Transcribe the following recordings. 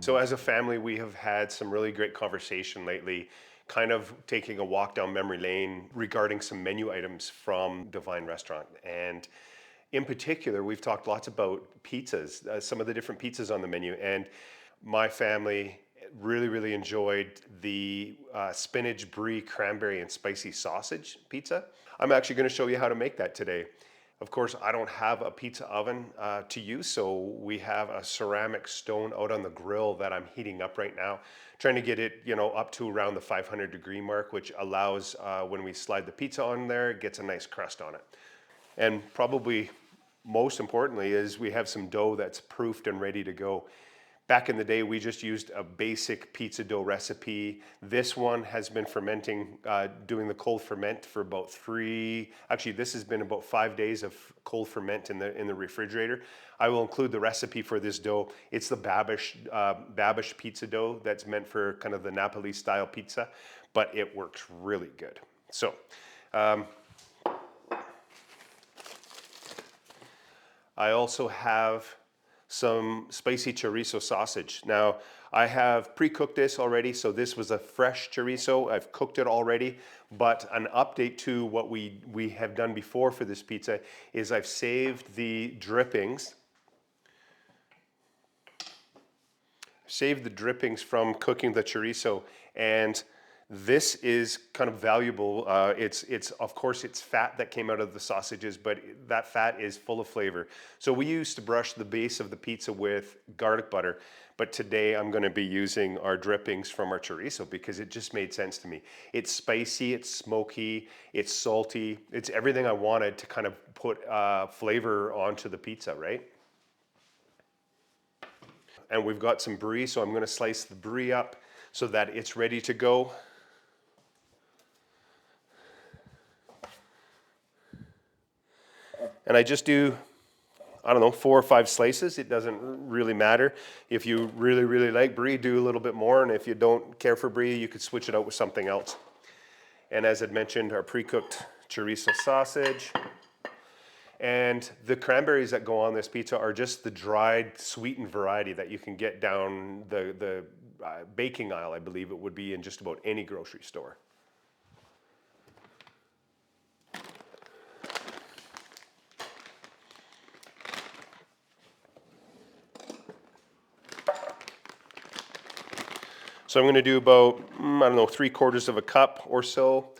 So as a family, we have had some really great conversation lately, kind of taking a walk down memory lane regarding some menu items from Divine Restaurant. And in particular, we've talked lots about pizzas, some of the different pizzas on the menu. And my family really enjoyed the spinach, brie, cranberry, and spicy sausage pizza. I'm actually going to show you how to make that today. Of course, I don't have a pizza oven to use, so we have a ceramic stone out on the grill that I'm heating up right now, trying to get it, up to around the 500-degree mark, which allows when we slide the pizza on there, it gets a nice crust on it. And probably most importantly is we have some dough that's proofed and ready to go. Back in the day, we just used a basic pizza dough recipe. This one has been fermenting, doing the cold ferment for about this has been about 5 days of cold ferment in the refrigerator. I will include the recipe for this dough. It's the Babish pizza dough that's meant for kind of the Napoli style pizza, but it works really good. So, I also have some spicy chorizo sausage. Now, I have pre-cooked this already, so this was a fresh chorizo. I've cooked it already, but an update to what we have done before for this pizza is I've saved the drippings. Saved the drippings from cooking the chorizo, and this is kind of valuable. It's of course it's fat that came out of the sausages, but that fat is full of flavor. So we used to brush the base of the pizza with garlic butter, but today I'm going to be using our drippings from our chorizo because it just made sense to me. It's spicy, it's smoky, it's salty, it's everything I wanted to kind of put flavor onto the pizza, right? And we've got some brie, so I'm going to slice the brie up so that it's ready to go. And I just do, 4 or 5 slices. It doesn't really matter. If you really like brie, do a little bit more. And if you don't care for brie, you could switch it out with something else. And as I'd mentioned, our pre-cooked chorizo sausage. And the cranberries that go on this pizza are just the dried, sweetened variety that you can get down the baking aisle, I believe it would be in just about any grocery store. So I'm going to do about, 3/4 of a cup or so.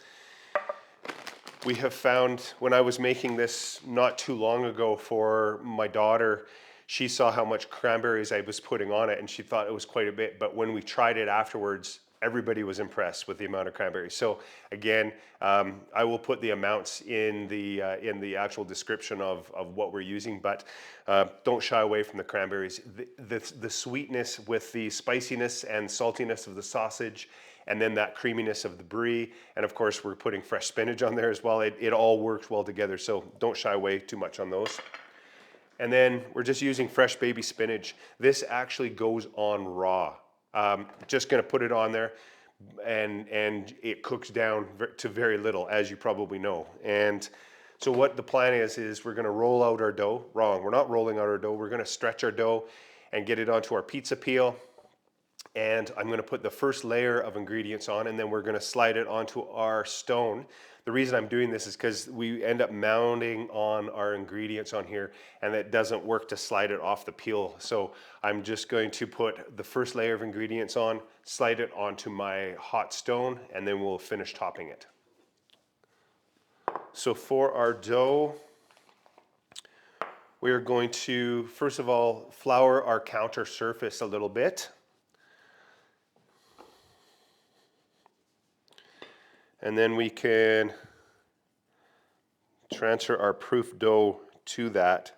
We have found, when I was making this not too long ago for my daughter, she saw how much cranberries I was putting on it and she thought it was quite a bit. But when we tried it afterwards, everybody was impressed with the amount of cranberries. So again, I will put the amounts in the actual description of what we're using, but don't shy away from the cranberries. The sweetness with the spiciness and saltiness of the sausage, and then that creaminess of the brie, and of course we're putting fresh spinach on there as well. It all works well together, so don't shy away too much on those. And then we're just using fresh baby spinach. This actually goes on raw. Just gonna put it on there, and it cooks down to very little, as you probably know. And so what the plan is we're gonna roll out our dough. Wrong, we're not rolling out our dough. We're gonna stretch our dough and get it onto our pizza peel. And I'm gonna put the first layer of ingredients on, and then we're gonna slide it onto our stone. The reason I'm doing this is because we end up mounting on our ingredients on here, and it doesn't work to slide it off the peel. So I'm just going to put the first layer of ingredients on, slide it onto my hot stone, and then we'll finish topping it. So for our dough, we are going to, first of all, flour our counter surface a little bit. And then we can transfer our proof dough to that.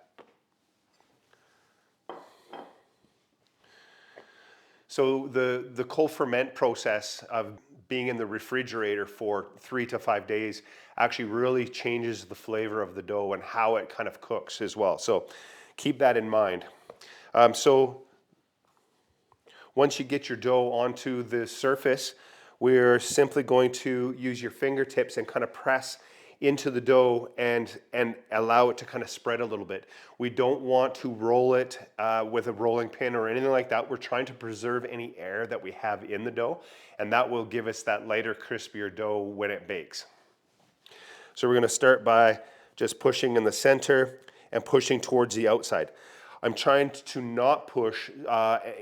So the cold ferment process of being in the refrigerator for 3 to 5 days actually really changes the flavor of the dough and how it kind of cooks as well. So keep that in mind. So once you get your dough onto the surface, we're simply going to use your fingertips and kind of press into the dough and allow it to kind of spread a little bit. We don't want to roll it with a rolling pin or anything like that. We're trying to preserve any air that we have in the dough, and that will give us that lighter, crispier dough when it bakes. So we're going to start by just pushing in the center and pushing towards the outside. I'm trying to not push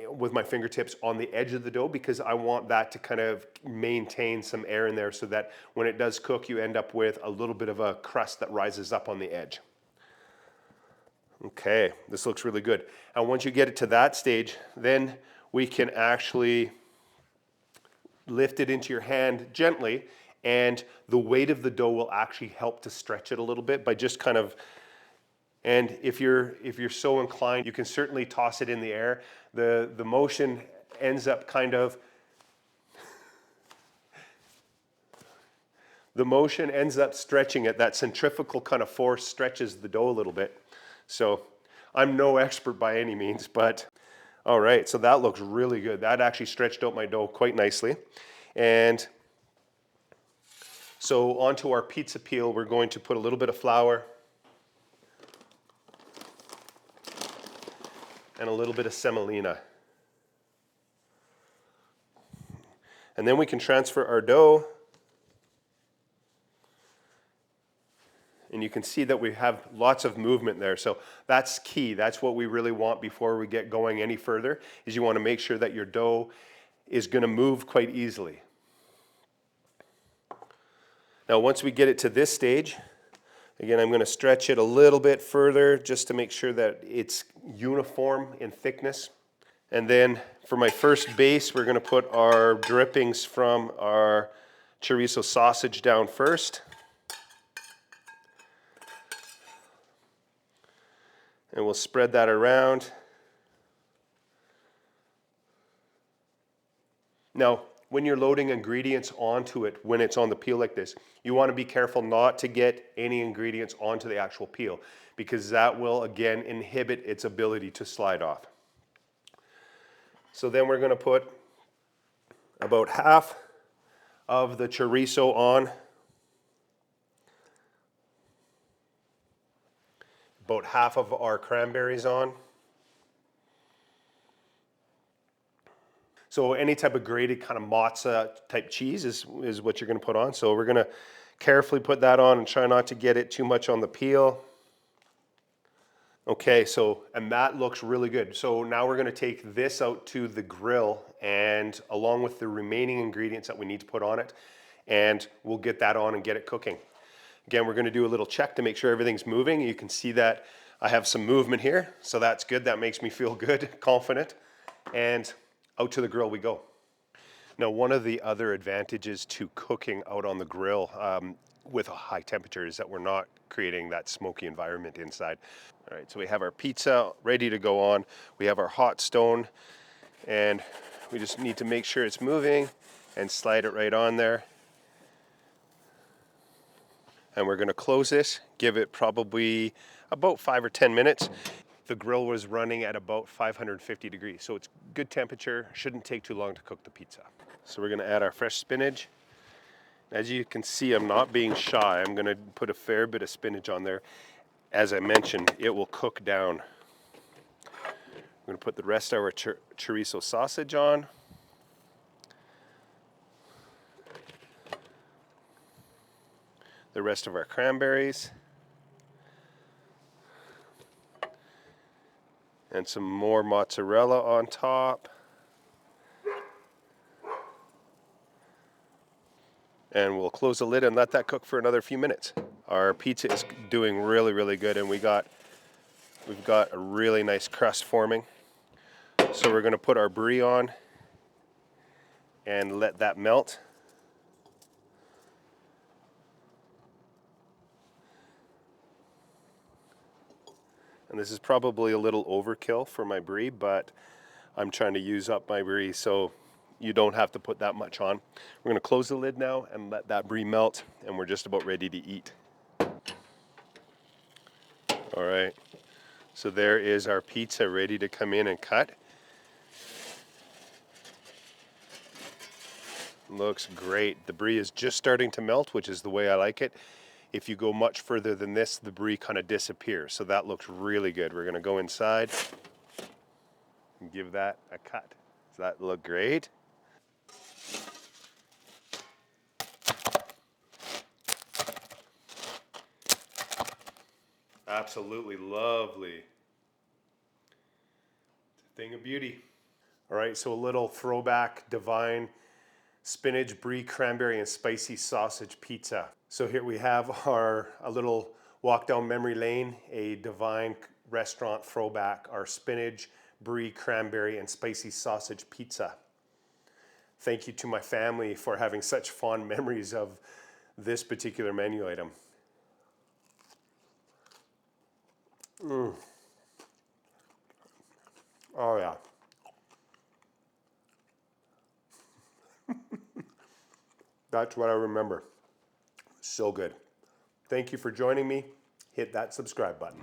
with my fingertips on the edge of the dough because I want that to kind of maintain some air in there so that when it does cook, you end up with a little bit of a crust that rises up on the edge. Okay, this looks really good. And once you get it to that stage, then we can actually lift it into your hand gently, and the weight of the dough will actually help to stretch it a little bit by just kind of. And if you're so inclined, you can certainly toss it in the air. The motion ends up kind of, the motion ends up stretching it. That centrifugal kind of force stretches the dough a little bit. So I'm no expert by any means, but all right, so that looks really good. That actually stretched out my dough quite nicely. And so onto our pizza peel, we're going to put a little bit of flour and a little bit of semolina. And then we can transfer our dough. And you can see that we have lots of movement there. So that's key. That's what we really want before we get going any further, is you want to make sure that your dough is going to move quite easily. Now once we get it to this stage, again, I'm going to stretch it a little bit further just to make sure that it's uniform in thickness. And then for my first base, we're going to put our drippings from our chorizo sausage down first. And we'll spread that around. Now, when you're loading ingredients onto it, when it's on the peel like this, you want to be careful not to get any ingredients onto the actual peel, because that will, again, inhibit its ability to slide off. So then we're going to put about half of the chorizo on, about half of our cranberries on. So any type of grated kind of mozza type cheese is what you're going to put on. So we're going to carefully put that on and try not to get it too much on the peel. Okay, so, and that looks really good. So now we're going to take this out to the grill, and along with the remaining ingredients that we need to put on it, and we'll get that on and get it cooking. Again, we're going to do a little check to make sure everything's moving. You can see that I have some movement here, so that's good. That makes me feel good, confident, and out to the grill we go. Now, one of the other advantages to cooking out on the grill with a high temperature is that we're not creating that smoky environment inside. All right, so we have our pizza ready to go on. We have our hot stone, and we just need to make sure it's moving and slide it right on there. And we're going to close this, give it probably about 5 or 10 minutes. The grill was running at about 550 degrees, so it's good temperature, shouldn't take too long to cook the pizza. So we're going to add our fresh spinach. As you can see, I'm not being shy. I'm going to put a fair bit of spinach on there. As I mentioned, it will cook down. I'm going to put the rest of our chorizo sausage on. The rest of our cranberries. And some more mozzarella on top. And we'll close the lid and let that cook for another few minutes. Our pizza is doing really, really good, and we've got a really nice crust forming. So we're going to put our brie on and let that melt. And this is probably a little overkill for my brie, but I'm trying to use up my brie, so you don't have to put that much on. We're going to close the lid now and let that brie melt, and we're just about ready to eat. All right, so there is our pizza ready to come in and cut. Looks great. The brie is just starting to melt, which is the way I like it. If you go much further than this, the brie kind of disappears. So that looks really good. We're gonna go inside and give that a cut. Does that look great? Absolutely lovely. It's a thing of beauty. All right, so a little throwback divine spinach, brie, cranberry, and spicy sausage pizza. So here we have a little walk down memory lane, a divine restaurant throwback, our spinach, brie, cranberry, and spicy sausage pizza. Thank you to my family for having such fond memories of this particular menu item. Oh yeah. That's what I remember. So good. Thank you for joining me. Hit that subscribe button.